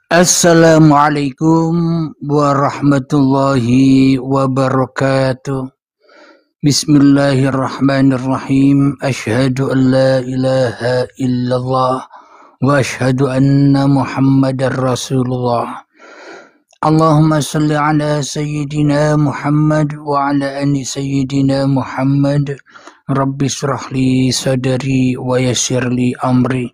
Assalamualaikum warahmatullahi wabarakatuh. Bismillahirrahmanirrahim. Asyhadu an la ilaha illallah wa asyhadu anna Muhammadar Rasulullah. Allahumma salli ala sayyidina Muhammad wa ala ali sayyidina Muhammad. Rabbi shrah li sadri wa yassir li amri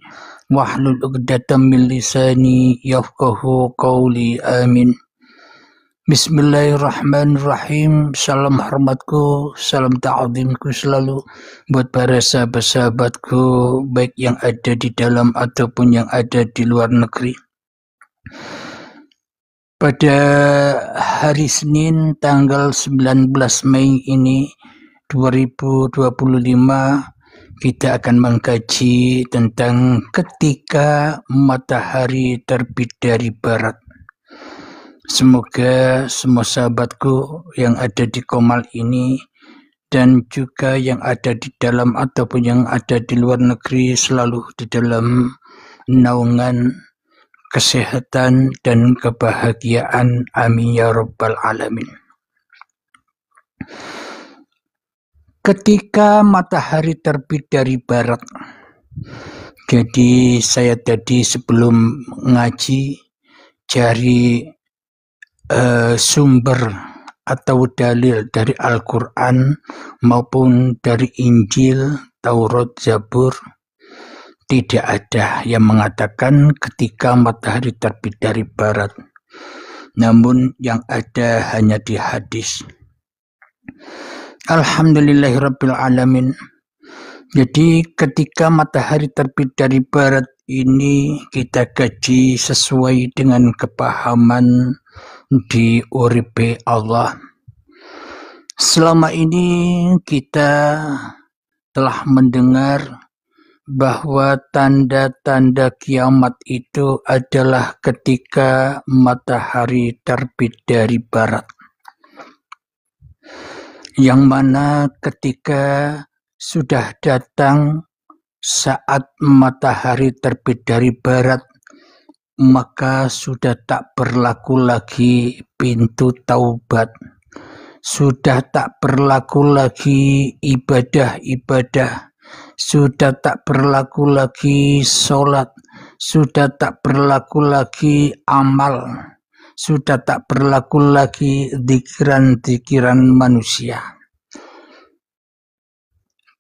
wahlul 'uqdatam min lisani yafqahu qawli. Amin. Bismillahirrahmanirrahim. Salam hormatku, salam ta'zimku selalu buat para sahabat-sahabatku, baik yang ada di dalam ataupun yang ada di luar negeri. Pada hari Senin tanggal 19 Mei ini 2025 kita akan mengkaji tentang ketika matahari terbit dari barat. Semoga semua sahabatku yang ada di Komal ini dan juga yang ada di dalam ataupun yang ada di luar negeri selalu di dalam naungan kesehatan dan kebahagiaan. Amin ya rabbal alamin. Ketika matahari terbit dari barat. Jadi saya tadi sebelum ngaji cari sumber atau dalil dari Al-Quran maupun dari Injil, Taurat, Zabur. Tidak ada yang mengatakan ketika matahari terbit dari barat. Namun yang ada hanya di hadis. Alhamdulillahirabbil alamin. Jadi ketika matahari terbit dari barat ini kita kaji sesuai dengan kepahaman di uripe Allah. Selama ini kita telah mendengar bahwa tanda-tanda kiamat itu adalah ketika matahari terbit dari barat. Yang mana ketika sudah datang saat matahari terbit dari barat, maka sudah tak berlaku lagi pintu taubat. Sudah tak berlaku lagi ibadah-ibadah. Sudah tak berlaku lagi sholat. Sudah tak berlaku lagi amal. Sudah tak berlaku lagi zikiran-zikiran manusia.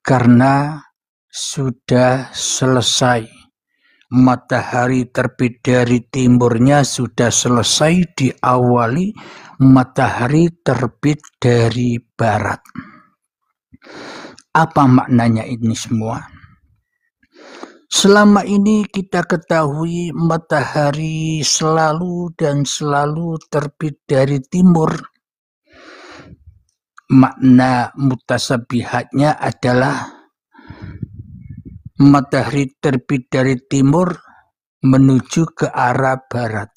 Karena sudah selesai. Matahari terbit dari timurnya sudah selesai, diawali matahari terbit dari barat. Apa maknanya ini semua? Selama ini kita ketahui matahari selalu dan selalu terbit dari timur. Makna mutasabihatnya adalah matahari terbit dari timur menuju ke arah barat.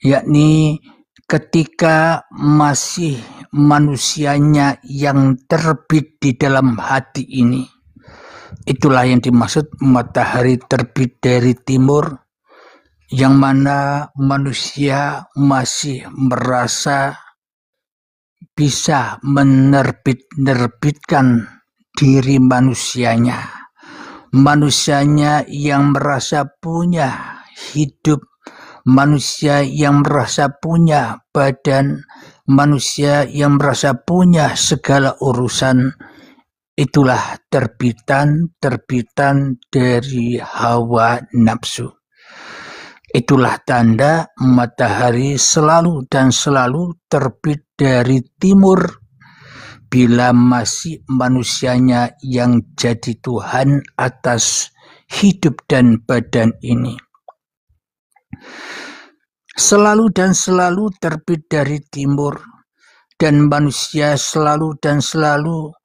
Yakni ketika masih manusianya yang terbit di dalam hati ini. Itulah yang dimaksud matahari terbit dari timur, yang mana manusia masih merasa bisa menerbitkan diri manusianya. Manusianya yang merasa punya hidup, manusia yang merasa punya badan, manusia yang merasa punya segala urusan. Itulah terbitan dari hawa nafsu. Itulah tanda matahari selalu dan selalu terbit dari timur bila masih manusianya yang jadi Tuhan atas hidup dan badan ini. Selalu dan selalu terbit dari timur, dan manusia selalu dan selalu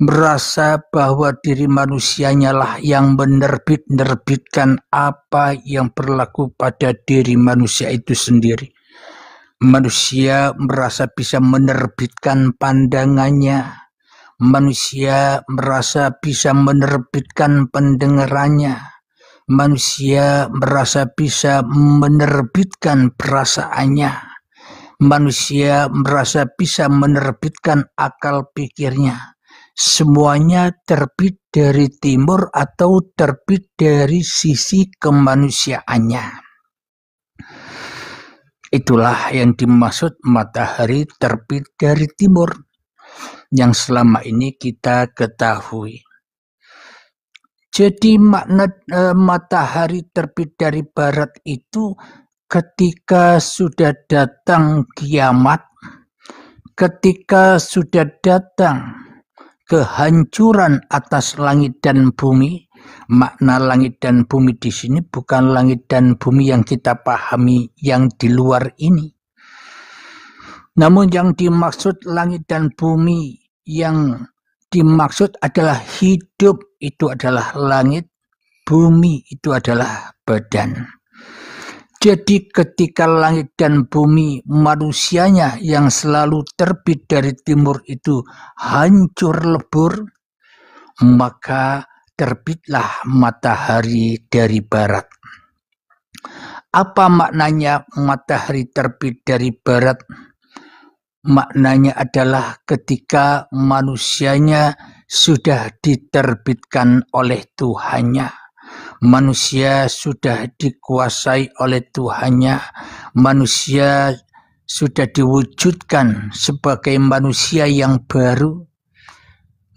merasa bahwa diri manusianya lah yang menerbitkan apa yang berlaku pada diri manusia itu sendiri. Manusia merasa bisa menerbitkan pandangannya. Manusia merasa bisa menerbitkan pendengarannya. manusia merasa bisa menerbitkan perasaannya, manusia merasa bisa menerbitkan akal pikirnya. Semuanya terbit dari timur atau terbit dari sisi kemanusiaannya. Itulah yang dimaksud matahari terbit dari timur yang selama ini kita ketahui. Jadi makna matahari terbit dari barat itu ketika sudah datang kiamat, ketika sudah datang kehancuran atas langit dan bumi. Makna langit dan bumi di sini bukan langit dan bumi yang kita pahami yang di luar ini. Namun yang dimaksud langit dan bumi yang dimaksud adalah hidup, itu adalah langit, bumi itu adalah badan. Jadi ketika langit dan bumi manusianya yang selalu terbit dari timur itu hancur lebur, maka terbitlah matahari dari barat. Apa maknanya matahari terbit dari barat? Maknanya adalah ketika manusianya sudah diterbitkan oleh Tuhannya. Manusia sudah dikuasai oleh Tuhannya, manusia sudah diwujudkan sebagai manusia yang baru,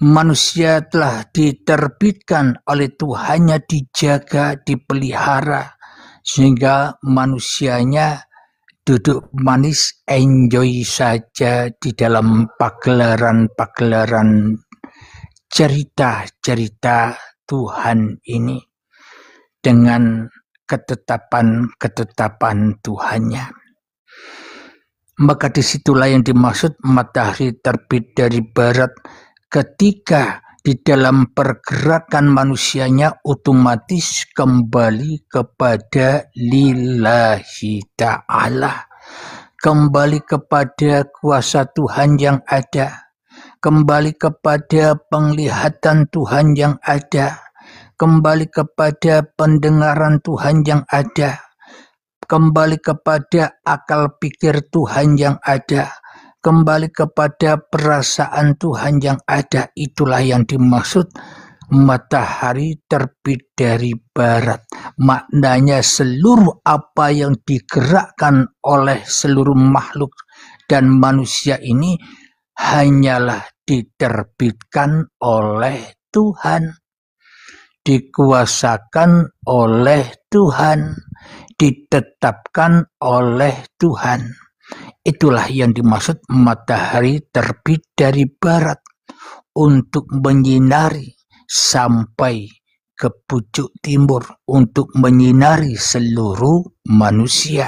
manusia telah diterbitkan oleh Tuhannya, dijaga, dipelihara, sehingga manusianya duduk manis, enjoy saja di dalam pagelaran-pagelaran cerita-cerita Tuhan ini, dengan ketetapan-ketetapan Tuhannya. Maka disitulah yang dimaksud matahari terbit dari barat, ketika di dalam pergerakan manusianya otomatis kembali kepada lillahi ta'ala, kembali kepada kuasa Tuhan yang ada, kembali kepada penglihatan Tuhan yang ada, kembali kepada pendengaran Tuhan yang ada, kembali kepada akal pikir Tuhan yang ada, kembali kepada perasaan Tuhan yang ada. Itulah yang dimaksud matahari terbit dari barat. Maknanya seluruh apa yang digerakkan oleh seluruh makhluk dan manusia ini hanyalah diterbitkan oleh Tuhan, dikuasakan oleh Tuhan, ditetapkan oleh Tuhan. Itulah yang dimaksud matahari terbit dari barat, untuk menyinari sampai ke pucuk timur, untuk menyinari seluruh manusia.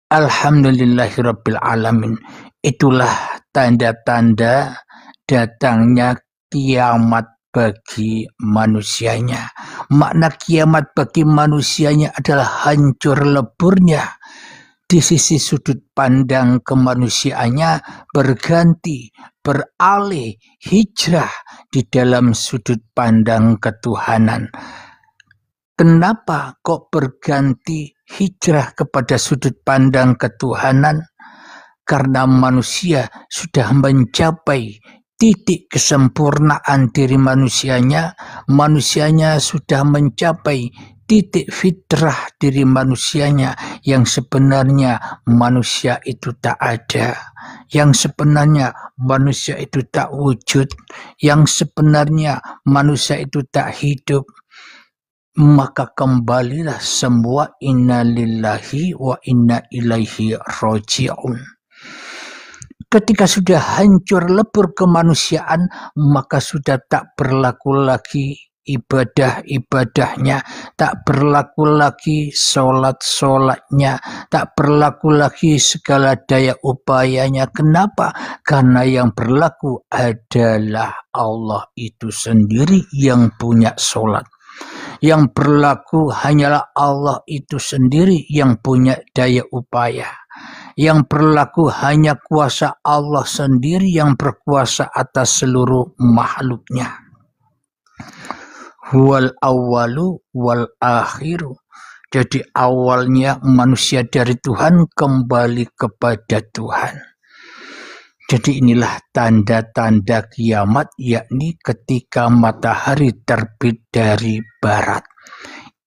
Alhamdulillahirabbil alamin. Itulah tanda-tanda datangnya kiamat bagi manusianya. Makna kiamat bagi manusianya adalah hancur leburnya. Di sisi sudut pandang kemanusiaannya berganti, beralih, hijrah di dalam sudut pandang ketuhanan. Kenapa kok berganti hijrah kepada sudut pandang ketuhanan? Karena manusia sudah mencapai titik kesempurnaan diri manusianya, manusianya sudah mencapai titik fitrah diri manusianya, yang sebenarnya manusia itu tak ada, yang sebenarnya manusia itu tak wujud, yang sebenarnya manusia itu tak hidup. Maka kembalilah semua inna lillahi wa inna ilaihi raji'un. Ketika sudah hancur lebur kemanusiaan, maka sudah tak berlaku lagi ibadah-ibadahnya, tak berlaku lagi sholat-sholatnya, tak berlaku lagi segala daya upayanya. Kenapa? Karena yang berlaku adalah Allah itu sendiri yang punya sholat. Yang berlaku hanyalah Allah itu sendiri yang punya daya upaya. Yang berlaku hanya kuasa Allah sendiri yang berkuasa atas seluruh makhluknya. huwal awwalu wal akhiru. Jadi awalnya manusia dari Tuhan kembali kepada Tuhan. Jadi inilah tanda-tanda kiamat, yakni ketika matahari terbit dari barat.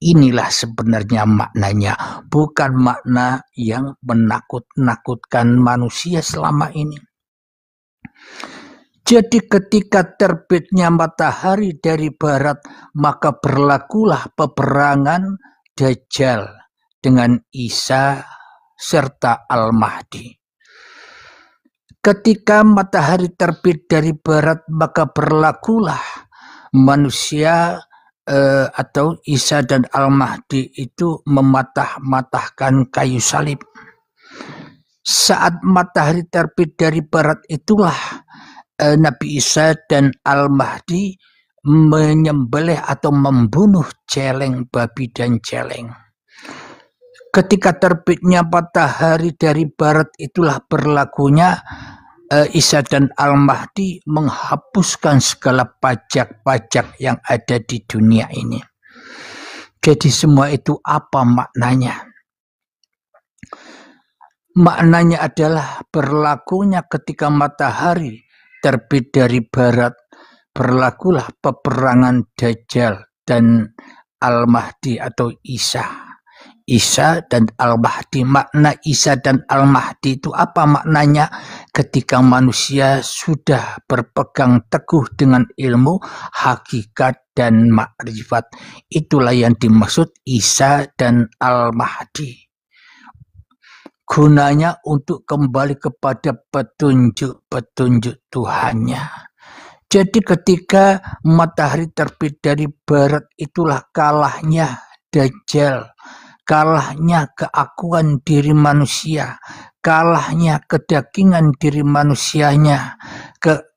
Inilah sebenarnya maknanya, bukan makna yang menakut-nakutkan manusia selama ini. Jadi ketika terbitnya matahari dari barat, maka berlakulah peperangan Dajjal dengan Isa serta Al-Mahdi. Ketika matahari terbit dari barat, maka berlakulah manusia atau Isa dan Al-Mahdi itu mematah-matahkan kayu salib. Saat matahari terbit dari barat itulah Nabi Isa dan Al-Mahdi menyembelih atau membunuh celeng babi dan celeng. Ketika terbitnya matahari dari barat itulah berlakunya Isa dan Al-Mahdi menghapuskan segala pajak-pajak yang ada di dunia ini. Jadi semua itu apa maknanya? Maknanya adalah berlakunya ketika matahari terbit dari barat, berlakulah peperangan Dajjal dan Al-Mahdi atau Isa. Isa dan Al-Mahdi. Makna Isa dan Al-Mahdi itu apa maknanya? Ketika manusia sudah berpegang teguh dengan ilmu, hakikat dan makrifat. Itulah yang dimaksud Isa dan Al-Mahdi. Gunanya untuk kembali kepada petunjuk-petunjuk Tuhannya. Jadi ketika matahari terbit dari barat, itulah kalahnya Dajjal, kalahnya keakuan diri manusia, kalahnya kedagingan diri manusianya,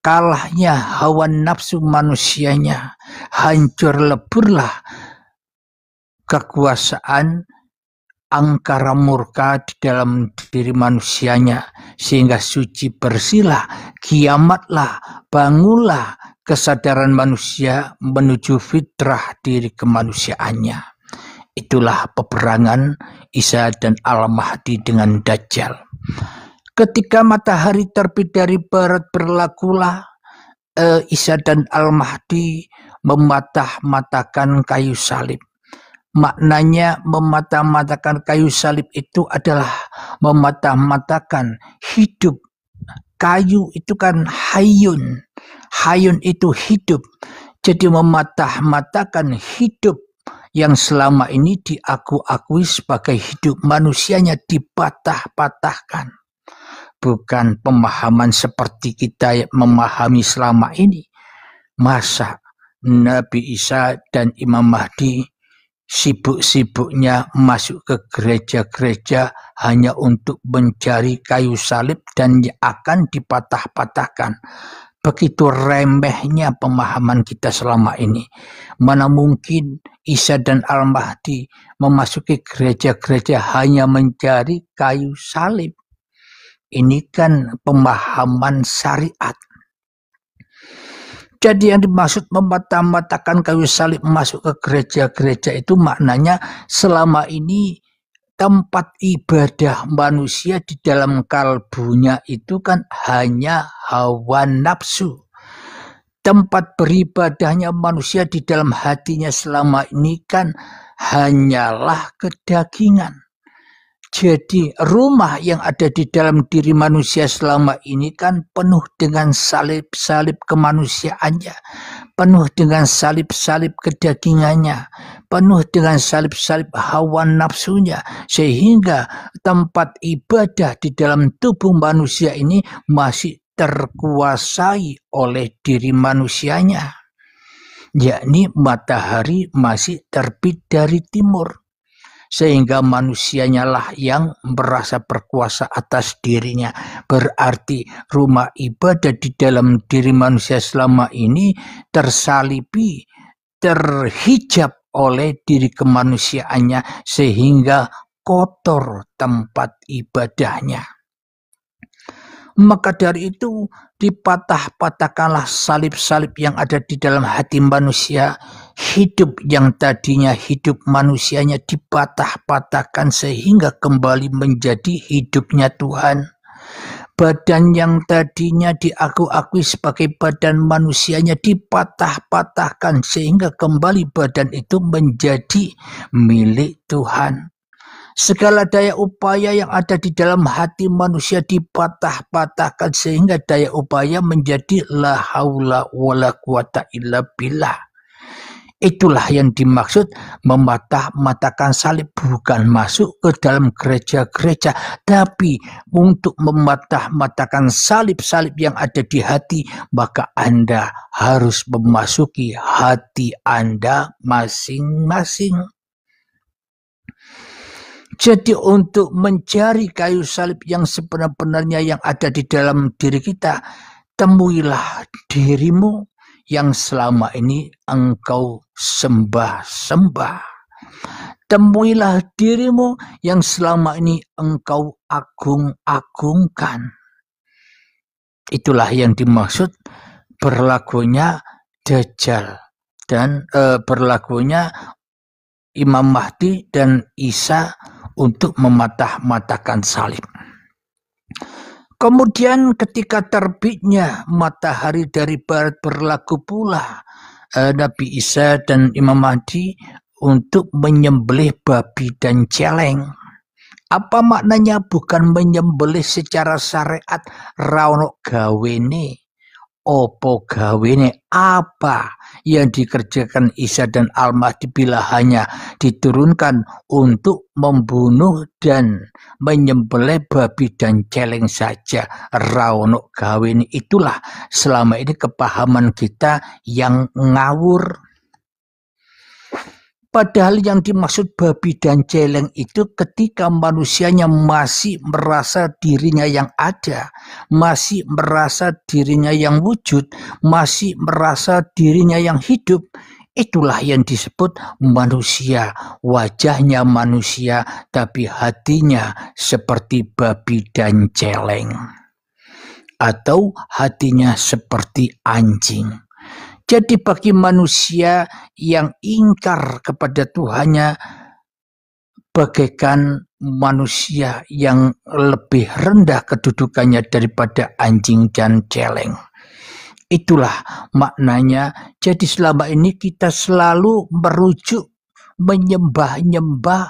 kalahnya hawa nafsu manusianya, hancur leburlah kekuasaan angkara murka di dalam diri manusianya, sehingga suci bersihlah, kiamatlah, bangunlah kesadaran manusia menuju fitrah diri kemanusiaannya. Itulah peperangan Isa dan Al-Mahdi dengan Dajjal. Ketika matahari terbit dari barat, berlakulah Isa dan Al-Mahdi mematah-matahkan kayu salib. Maknanya mematah-matahkan kayu salib itu adalah mematah-matahkan hidup. Kayu itu kan hayun. Hayun itu hidup. Jadi mematah-matahkan hidup yang selama ini diakui sebagai hidup manusianya dipatah-patahkan. Bukan pemahaman seperti kita memahami selama ini. Masa Nabi Isa dan Imam Mahdi sibuk-sibuknya masuk ke gereja-gereja hanya untuk mencari kayu salib dan akan dipatah-patahkan. Begitu remehnya pemahaman kita selama ini. Mana mungkin Isa dan Al-Mahdi memasuki gereja-gereja hanya mencari kayu salib. Ini kan pemahaman syariat. Jadi yang dimaksud mematah-matahkan kayu salib masuk ke gereja-gereja itu maknanya selama ini tempat ibadah manusia di dalam kalbunya itu kan hanya hawa nafsu. Tempat beribadahnya manusia di dalam hatinya selama ini kan hanyalah kedagingan. Jadi rumah yang ada di dalam diri manusia selama ini kan penuh dengan salib-salib kemanusiaannya, penuh dengan salib-salib kedagingannya, penuh dengan salib-salib hawa nafsunya, sehingga tempat ibadah di dalam tubuh manusia ini masih terkuasai oleh diri manusianya, yakni matahari masih terbit dari timur. Sehingga manusianya lah yang merasa berkuasa atas dirinya. Berarti rumah ibadah di dalam diri manusia selama ini tersalibi, terhijab oleh diri kemanusiaannya sehingga kotor tempat ibadahnya. Maka dari itu dipatah-patahkanlah salib-salib yang ada di dalam hati manusia hidup yang tadinya hidup manusianya dipatah-patahkan sehingga kembali menjadi hidupnya Tuhan. Badan yang tadinya diakui sebagai badan manusianya dipatah-patahkan sehingga kembali badan itu menjadi milik Tuhan. Segala daya upaya yang ada di dalam hati manusia dipatah-patahkan sehingga daya upaya menjadi la haula wala quwata illa billah. Itulah yang dimaksud mematah-matahkan salib, bukan masuk ke dalam gereja-gereja, tapi untuk mematah-matahkan salib-salib yang ada di hati, maka Anda harus memasuki hati Anda masing-masing. Jadi untuk mencari kayu salib yang sebenar-benarnya yang ada di dalam diri kita, temuilah dirimu yang selama ini engkau sembah-sembah. Temuilah dirimu yang selama ini engkau agung-agungkan. Itulah yang dimaksud berlakunya Dajjal dan berlakunya Imam Mahdi dan Isa untuk mematah-matahkan salib. Kemudian ketika terbitnya matahari dari barat berlaku pula Nabi Isa dan Imam Mahdi untuk menyembelih babi dan celeng. Apa maknanya? Bukan menyembelih secara syariat rawono gawene. Opo gawene, apa yang dikerjakan Isa dan Al-Mahdi bila hanya diturunkan untuk membunuh dan menyembelih babi dan celeng saja. Rawono gawene, itulah selama ini kepahaman kita yang ngawur. Padahal yang dimaksud babi dan celeng itu ketika manusianya masih merasa dirinya yang ada, masih merasa dirinya yang wujud, masih merasa dirinya yang hidup. Itulah yang disebut manusia, wajahnya manusia tapi hatinya seperti babi dan celeng. Atau hatinya seperti anjing. Jadi bagi manusia yang ingkar kepada Tuhannya, bagaikan manusia yang lebih rendah kedudukannya daripada anjing dan celeng. Itulah maknanya. Jadi selama ini kita selalu merujuk menyembah-nyembah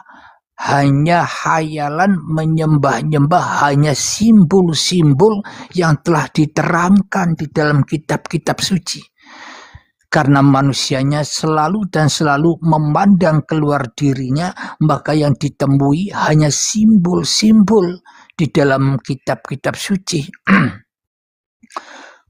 hanya hayalan, menyembah-nyembah hanya simbol-simbol yang telah diterangkan di dalam kitab-kitab suci. Karena manusianya selalu dan selalu memandang keluar dirinya, maka yang ditemui hanya simbol-simbol di dalam kitab-kitab suci.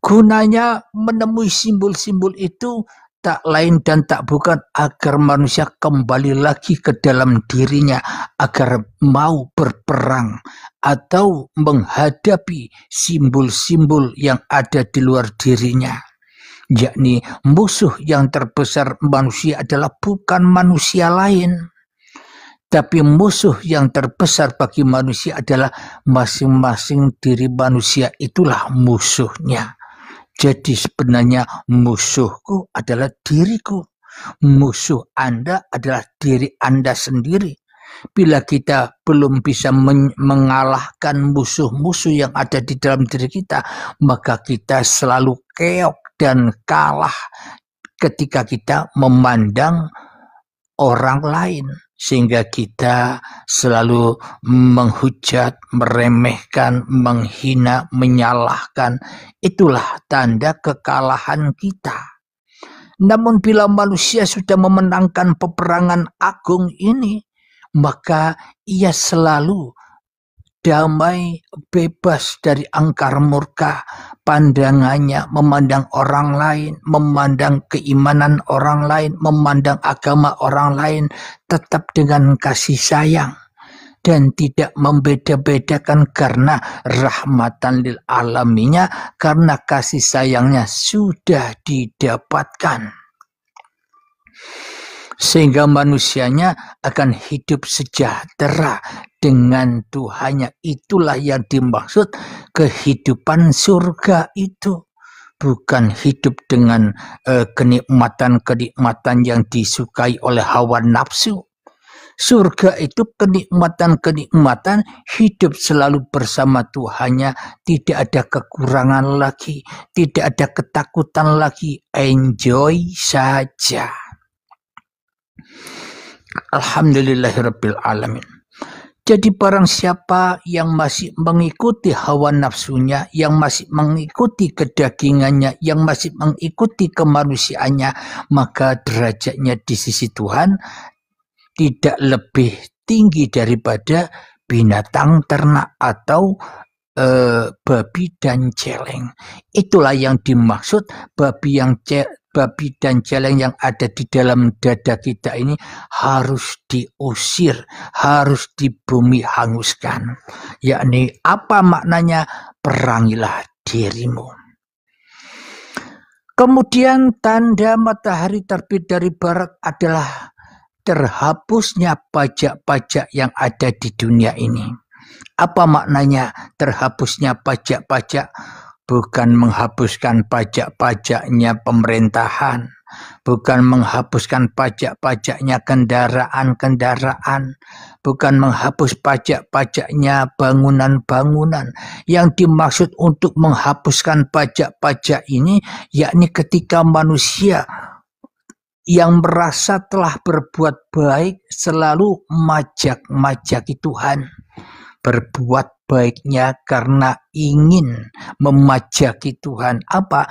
Gunanya menemui simbol-simbol itu tak lain dan tak bukan agar manusia kembali lagi ke dalam dirinya, agar mau berperang atau menghadapi simbol-simbol yang ada di luar dirinya. Yakni musuh yang terbesar manusia adalah bukan manusia lain, tapi musuh yang terbesar bagi manusia adalah masing-masing diri manusia, itulah musuhnya. Jadi sebenarnya musuhku adalah diriku, musuh Anda adalah diri Anda sendiri. Bila kita belum bisa mengalahkan musuh-musuh yang ada di dalam diri kita, maka kita selalu keok dan kalah ketika kita memandang orang lain, sehingga kita selalu menghujat, meremehkan, menghina, menyalahkan. Itulah tanda kekalahan kita. Namun bila manusia sudah memenangkan peperangan agung ini, maka ia selalu damai, bebas dari angkar murka. Pandangannya memandang orang lain, memandang keimanan orang lain, memandang agama orang lain tetap dengan kasih sayang dan tidak membeda-bedakan, karena rahmatan lil alaminya, karena kasih sayangnya sudah didapatkan. Sehingga manusianya akan hidup sejahtera dengan Tuhannya. Itulah yang dimaksud kehidupan surga itu. bukan hidup dengan kenikmatan-kenikmatan yang disukai oleh hawa nafsu. Surga itu kenikmatan-kenikmatan, hidup selalu bersama Tuhannya, tidak ada kekurangan lagi, tidak ada ketakutan lagi, enjoy saja. Alhamdulillahirabbil alamin. Jadi barang siapa yang masih mengikuti hawa nafsunya, yang masih mengikuti kedagingannya, yang masih mengikuti kemanusiaannya, maka derajatnya di sisi Tuhan tidak lebih tinggi daripada binatang ternak atau babi dan celeng. Itulah yang dimaksud babi dan celeng yang ada di dalam dada kita ini harus diusir, harus dibumi hanguskan. Yakni apa maknanya? Perangilah dirimu. Kemudian tanda matahari terbit dari barat adalah terhapusnya pajak-pajak yang ada di dunia ini. Apa maknanya terhapusnya pajak-pajak? Bukan menghapuskan pajak-pajaknya pemerintahan, bukan menghapuskan pajak-pajaknya kendaraan-kendaraan, bukan menghapus pajak-pajaknya bangunan-bangunan. Yang dimaksud untuk menghapuskan pajak-pajak ini yakni ketika manusia yang merasa telah berbuat baik selalu majak-majaki Tuhan. Berbuat baiknya karena ingin memajaki Tuhan. Apa?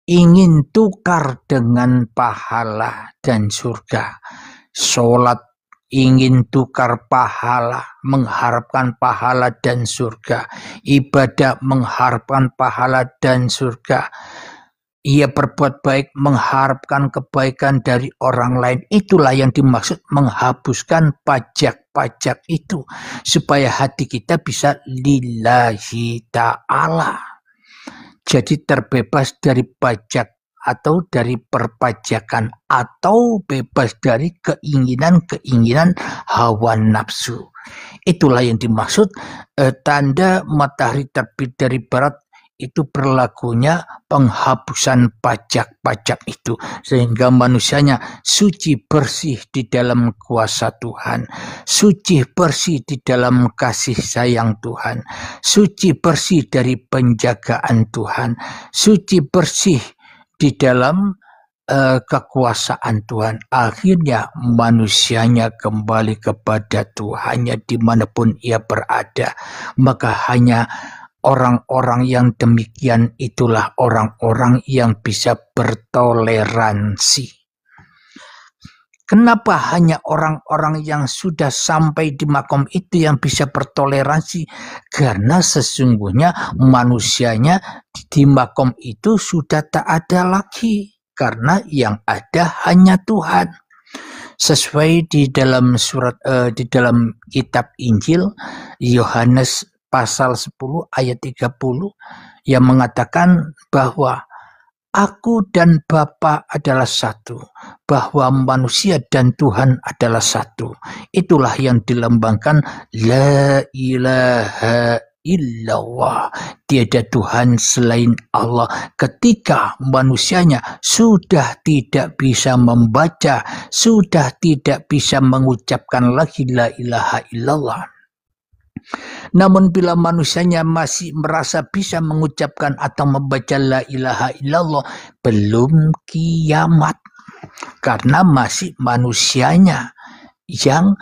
Ingin tukar dengan pahala dan surga. Sholat ingin tukar pahala, mengharapkan pahala dan surga. Ibadah mengharapkan pahala dan surga. Ia berbuat baik mengharapkan kebaikan dari orang lain. Itulah yang dimaksud menghapuskan pajak-pajak itu. Supaya hati kita bisa lillahi ta'ala. Jadi terbebas dari pajak atau dari perpajakan. Atau bebas dari keinginan-keinginan hawa nafsu. Itulah yang dimaksud tanda matahari terbit dari barat. Itu berlakunya penghapusan pajak-pajak itu. Sehingga manusianya suci bersih di dalam kuasa Tuhan. Suci bersih di dalam kasih sayang Tuhan. Suci bersih dari penjagaan Tuhan. Suci bersih di dalam kekuasaan Tuhan. Akhirnya manusianya kembali kepada Tuhannya dimanapun ia berada. Maka hanya orang-orang yang demikian itulah orang-orang yang bisa bertoleransi. Kenapa hanya orang-orang yang sudah sampai di makom itu yang bisa bertoleransi? Karena sesungguhnya manusianya di makom itu sudah tak ada lagi. Karena yang ada hanya Tuhan. Sesuai di dalam di dalam kitab Injil Yohanes pasal 10 ayat 30 yang mengatakan bahwa aku dan Bapa adalah satu, bahwa manusia dan Tuhan adalah satu. Itulah yang dilambangkan la ilaha illallah, tiada Tuhan selain Allah. Ketika manusianya sudah tidak bisa membaca, sudah tidak bisa mengucapkan lagi la ilaha illallah. Namun bila manusianya masih merasa bisa mengucapkan atau membaca la ilaha illallah, belum kiamat. Karena masih manusianya yang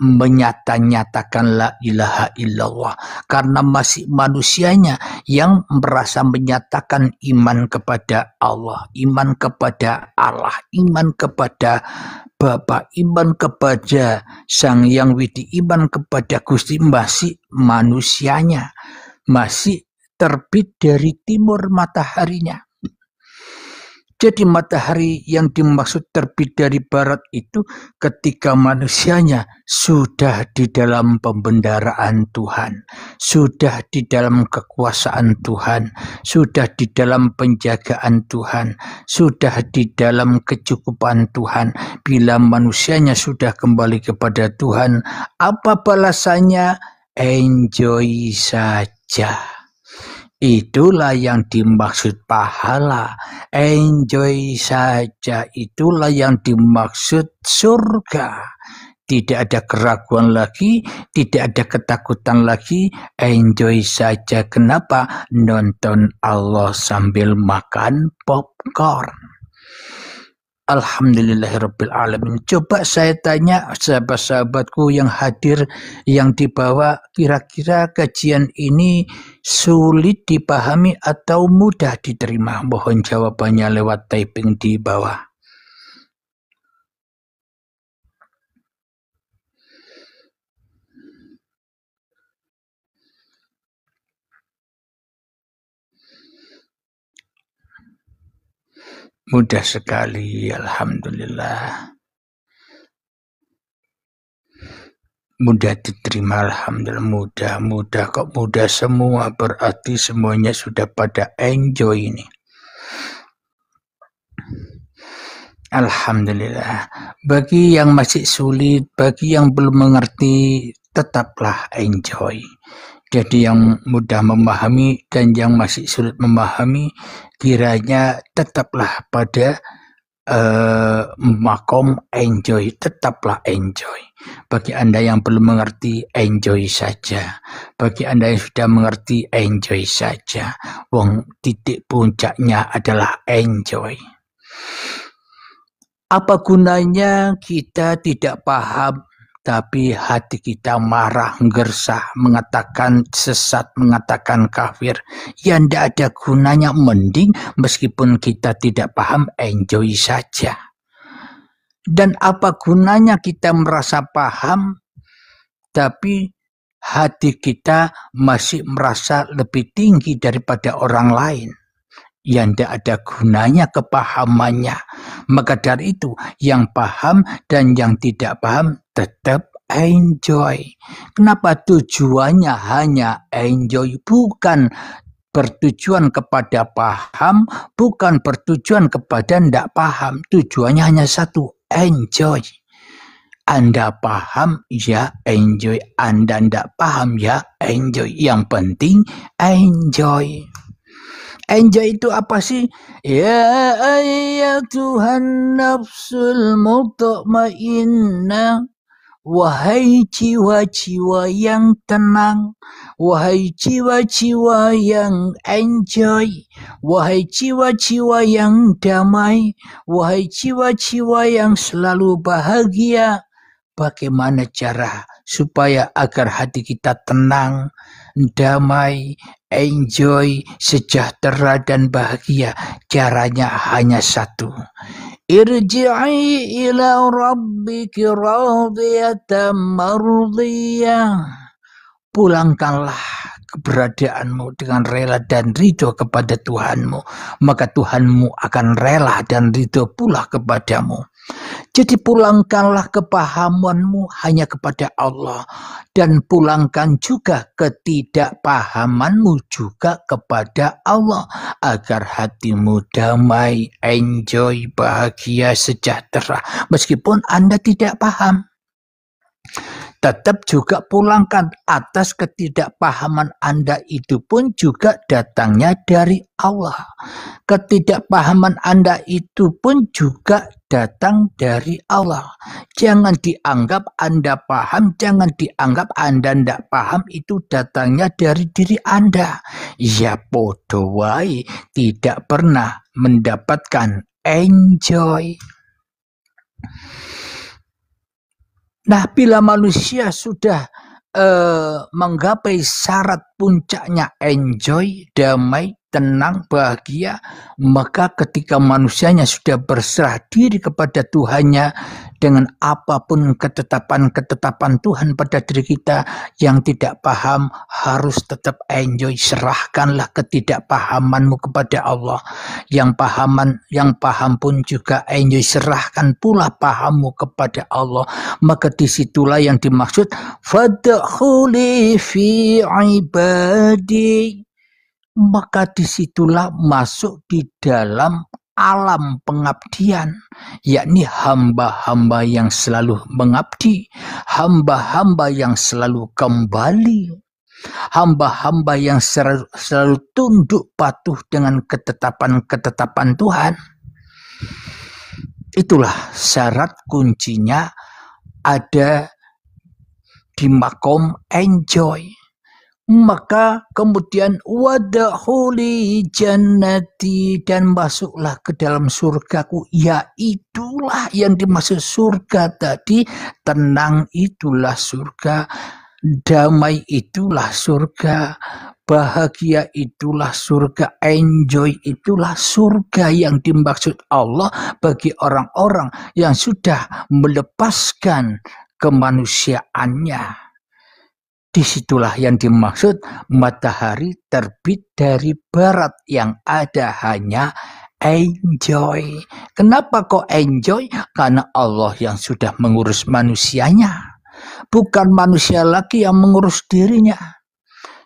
menyatakan la ilaha illallah. Karena masih manusianya yang merasa menyatakan iman kepada Allah, iman kepada Allah, iman kepada Bapa, iman kepada Sang Yang Widi, iman kepada Gusti, masih manusianya, masih terbit dari timur mataharinya. Jadi matahari yang dimaksud terbit dari barat itu ketika manusianya sudah di dalam pembendaraan Tuhan, sudah di dalam kekuasaan Tuhan, sudah di dalam penjagaan Tuhan, sudah di dalam kecukupan Tuhan. Bila manusianya sudah kembali kepada Tuhan, apa balasannya? Enjoy saja. itulah yang dimaksud pahala. Enjoy saja, itulah yang dimaksud surga. Tidak ada keraguan lagi, tidak ada ketakutan lagi, enjoy saja. Kenapa? Nonton Allah sambil makan popcorn. Alhamdulillahirrabbilalamin. Coba saya tanya sahabat-sahabatku yang hadir, yang dibawa, kira-kira kajian ini sulit dipahami atau mudah diterima? Mohon jawabannya lewat typing di bawah. Mudah sekali, alhamdulillah. Mudah diterima, alhamdulillah. Mudah kok, mudah semua, berarti semuanya sudah pada enjoy ini. Alhamdulillah. Bagi yang masih sulit, bagi yang belum mengerti, tetaplah enjoy. Jadi yang mudah memahami dan yang masih sulit memahami, kiranya tetaplah pada makom enjoy, tetaplah enjoy. Bagi Anda yang belum mengerti, enjoy saja. Bagi Anda yang sudah mengerti, enjoy saja. Wong titik puncaknya adalah enjoy. Apa gunanya kita tidak paham tapi hati kita marah, gersah, mengatakan sesat, mengatakan kafir? Ya tidak ada gunanya. Mending meskipun kita tidak paham, enjoy saja. Dan apa gunanya kita merasa paham tapi hati kita masih merasa lebih tinggi daripada orang lain? Ya tidak ada gunanya kepahamannya. Maka dari itu, yang paham dan yang tidak paham tetap enjoy. Kenapa? Tujuannya hanya enjoy, bukan bertujuan kepada paham, bukan bertujuan kepada tidak paham. Tujuannya hanya satu, enjoy. Anda paham, ya enjoy. Anda tidak paham, ya enjoy. Yang penting enjoy. Enjoy itu apa sih? Ya ayyatuhan nafsul mutmainnah, wahai jiwa-jiwa yang tenang, wahai jiwa-jiwa yang enjoy, wahai jiwa-jiwa yang damai, wahai jiwa-jiwa yang selalu bahagia. Bagaimana cara supaya agar hati kita tenang, damai, enjoy, sejahtera dan bahagia? Caranya hanya satu. Irji'i ila rabbiki radiyatan mardiyah. Pulangkanlah keberadaanmu dengan rela dan ridho kepada Tuhanmu, maka Tuhanmu akan rela dan ridho pula kepadamu. Jadi pulangkanlah kepahamanmu hanya kepada Allah, dan pulangkan juga ketidakpahamanmu juga kepada Allah, agar hatimu damai, enjoy, bahagia, sejahtera. Meskipun Anda tidak paham, tetap juga pulangkan. Atas ketidakpahaman Anda itu pun juga datangnya dari Allah. Ketidakpahaman Anda itu pun juga datang dari Allah. Jangan dianggap Anda paham, jangan dianggap Anda tidak paham itu datangnya dari diri Anda. Ya podo wae, tidak pernah mendapatkan enjoy. Nah, bila manusia sudah menggapai syarat puncaknya enjoy, damai, tenang, bahagia, maka ketika manusianya sudah berserah diri kepada Tuhannya dengan apapun ketetapan-ketetapan Tuhan pada diri kita, yang tidak paham harus tetap enjoy. Serahkanlah ketidakpahamanmu kepada Allah. Yang paham pun juga enjoy, serahkan pula pahammu kepada Allah. Maka disitulah yang dimaksud fadkhuli fi ibadi. Maka disitulah masuk di dalam alam pengabdian, yakni hamba-hamba yang selalu mengabdi, hamba-hamba yang selalu kembali. hamba-hamba yang selalu tunduk patuh dengan ketetapan-ketetapan Tuhan. Itulah syarat kuncinya ada di makom enjoy. Maka kemudian wadkhuli jannati, dan masuklah ke dalam surgaku. Ya, itulah yang dimaksud surga tadi. Tenang itulah surga, damai itulah surga, bahagia itulah surga, enjoy itulah surga yang dimaksud Allah bagi orang-orang yang sudah melepaskan kemanusiaannya. Disitulah yang dimaksud matahari terbit dari barat, yang ada hanya enjoy. Kenapa kok enjoy? Karena Allah yang sudah mengurus manusianya, bukan manusia lagi yang mengurus dirinya.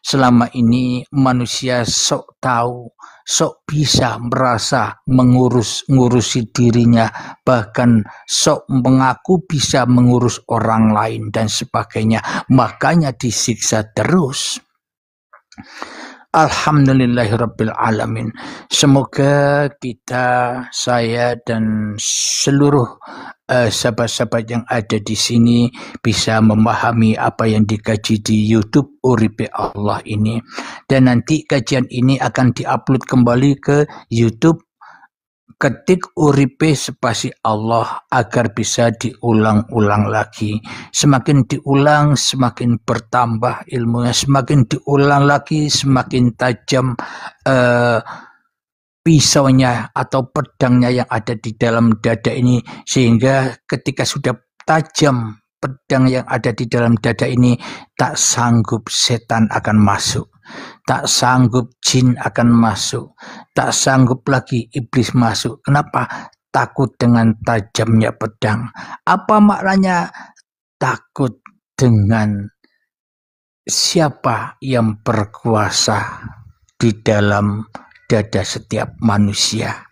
Selama ini manusia sok tahu, sok bisa merasa ngurusi dirinya, bahkan sok mengaku bisa mengurus orang lain dan sebagainya. Makanya disiksa terus. Alhamdulillahirabbil alamin. Semoga kita, saya dan seluruh sahabat-sahabat yang ada di sini bisa memahami apa yang dikaji di YouTube Uripe Allah ini. Dan nanti kajian ini akan diupload kembali ke YouTube. Ketik Uripe spasi Allah agar bisa diulang-ulang lagi. Semakin diulang semakin bertambah ilmunya, semakin diulang lagi semakin tajam pisaunya atau pedangnya yang ada di dalam dada ini, sehingga ketika sudah tajam pedang yang ada di dalam dada ini, tak sanggup setan akan masuk, tak sanggup jin akan masuk, tak sanggup lagi iblis masuk. Kenapa? Takut dengan tajamnya pedang. Apa maknanya? Takut dengan siapa yang berkuasa di dalam dada setiap manusia.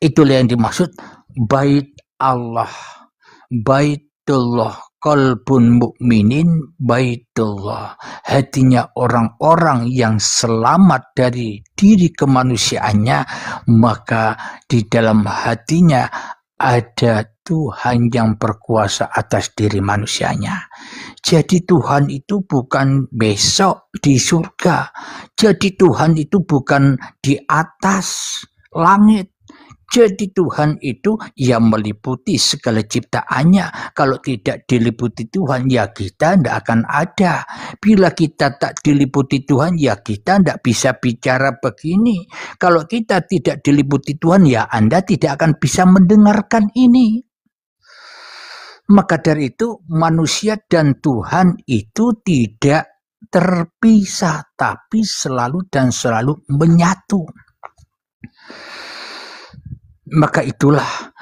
Itulah yang dimaksud bait Allah, baitullah, qalbun mukminin baitullah. Hatinya orang-orang yang selamat dari diri kemanusiaannya, maka di dalam hatinya ada Tuhan yang berkuasa atas diri manusianya. Jadi Tuhan itu bukan besok di surga. Jadi Tuhan itu bukan di atas langit. Jadi Tuhan itu yang meliputi segala ciptaannya. Kalau tidak diliputi Tuhan, ya kita tidak akan ada. Bila kita tak diliputi Tuhan, ya kita tidak bisa bicara begini. Kalau kita tidak diliputi Tuhan, ya Anda tidak akan bisa mendengarkan ini. Maka dari itu manusia dan Tuhan itu tidak terpisah, tapi selalu dan selalu menyatu. Maka itulah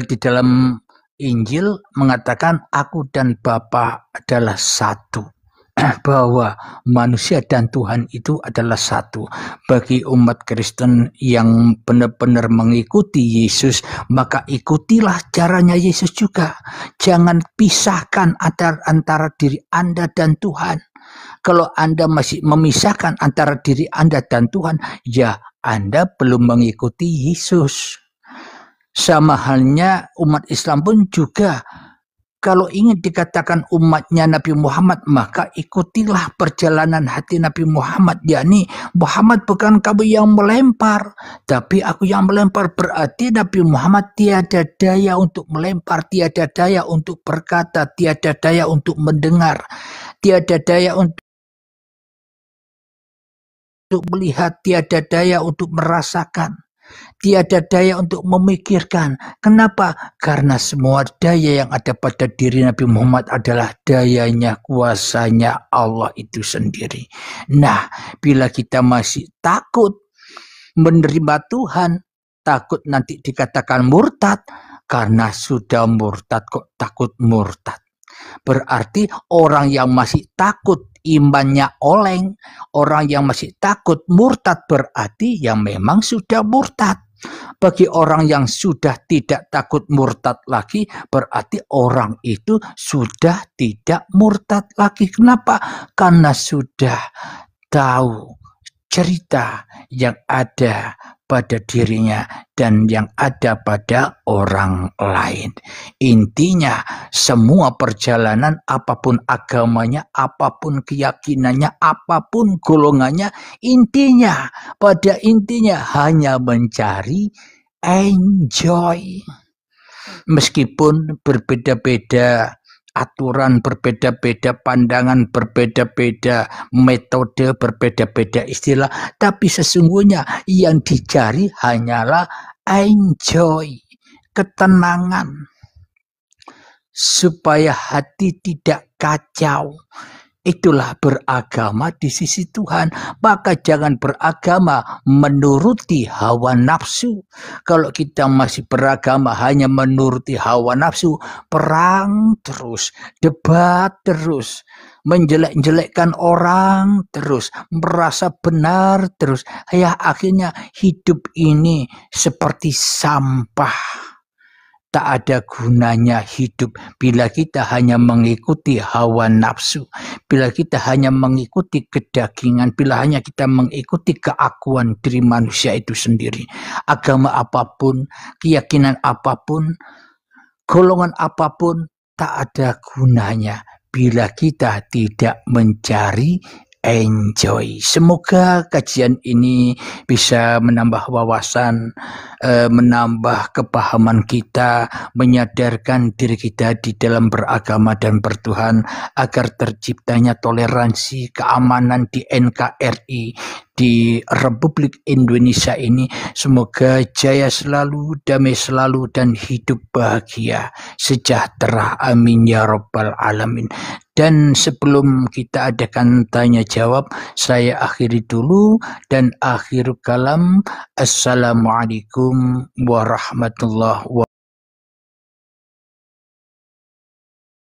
di dalam Injil mengatakan aku dan Bapa adalah satu. Bahwa manusia dan Tuhan itu adalah satu. Bagi umat Kristen yang benar-benar mengikuti Yesus, maka ikutilah caranya Yesus juga. Jangan pisahkan antara diri Anda dan Tuhan. Kalau Anda masih memisahkan antara diri Anda dan Tuhan, ya Anda belum mengikuti Yesus. Sama halnya umat Islam pun juga, kalau ingin dikatakan umatnya Nabi Muhammad, maka ikutilah perjalanan hati Nabi Muhammad. Yakni Muhammad bukan kamu yang melempar, tapi aku yang melempar. Berarti Nabi Muhammad tiada daya untuk melempar, tiada daya untuk berkata, tiada daya untuk mendengar, tiada daya untuk melihat, tiada daya untuk merasakan, tiada daya untuk memikirkan. Kenapa? Karena semua daya yang ada pada diri Nabi Muhammad adalah dayanya, kuasanya Allah itu sendiri. Nah, bila kita masih takut menerima Tuhan, takut nanti dikatakan murtad, karena sudah murtad kok takut murtad. Berarti orang yang masih takut imannya oleng, orang yang masih takut murtad, berarti yang memang sudah murtad. Bagi orang yang sudah tidak takut murtad lagi, berarti orang itu sudah tidak murtad lagi. Kenapa? Karena sudah tahu cerita yang ada pada dirinya dan yang ada pada orang lain. Intinya, semua perjalanan, apapun agamanya, apapun keyakinannya, apapun golongannya, intinya, pada intinya hanya mencari enjoy. Meskipun berbeda-beda aturan, berbeda-beda pandangan, berbeda-beda metode, berbeda-beda istilah, tapi sesungguhnya yang dicari hanyalah enjoy, ketenangan, supaya hati tidak kacau. Itulah beragama di sisi Tuhan. Maka jangan beragama menuruti hawa nafsu. Kalau kita masih beragama hanya menuruti hawa nafsu, perang terus, debat terus, menjelek-jelekkan orang terus, merasa benar terus, ya akhirnya hidup ini seperti sampah. Tak ada gunanya hidup bila kita hanya mengikuti hawa nafsu, bila kita hanya mengikuti kedagingan, bila hanya kita mengikuti keakuan diri manusia itu sendiri. Agama apapun, keyakinan apapun, golongan apapun, tak ada gunanya bila kita tidak mencari enjoy. Semoga kajian ini bisa menambah wawasan, menambah kepahaman kita, menyadarkan diri kita di dalam beragama dan bertuhan, agar terciptanya toleransi, keamanan di NKRI, di Republik Indonesia ini. Semoga jaya selalu, damai selalu, dan hidup bahagia, sejahtera. Amin ya Rabbal Alamin. Dan sebelum kita adakan tanya jawab, saya akhiri dulu dan akhir kalam. Assalamualaikum warahmatullahi wabarakatuh.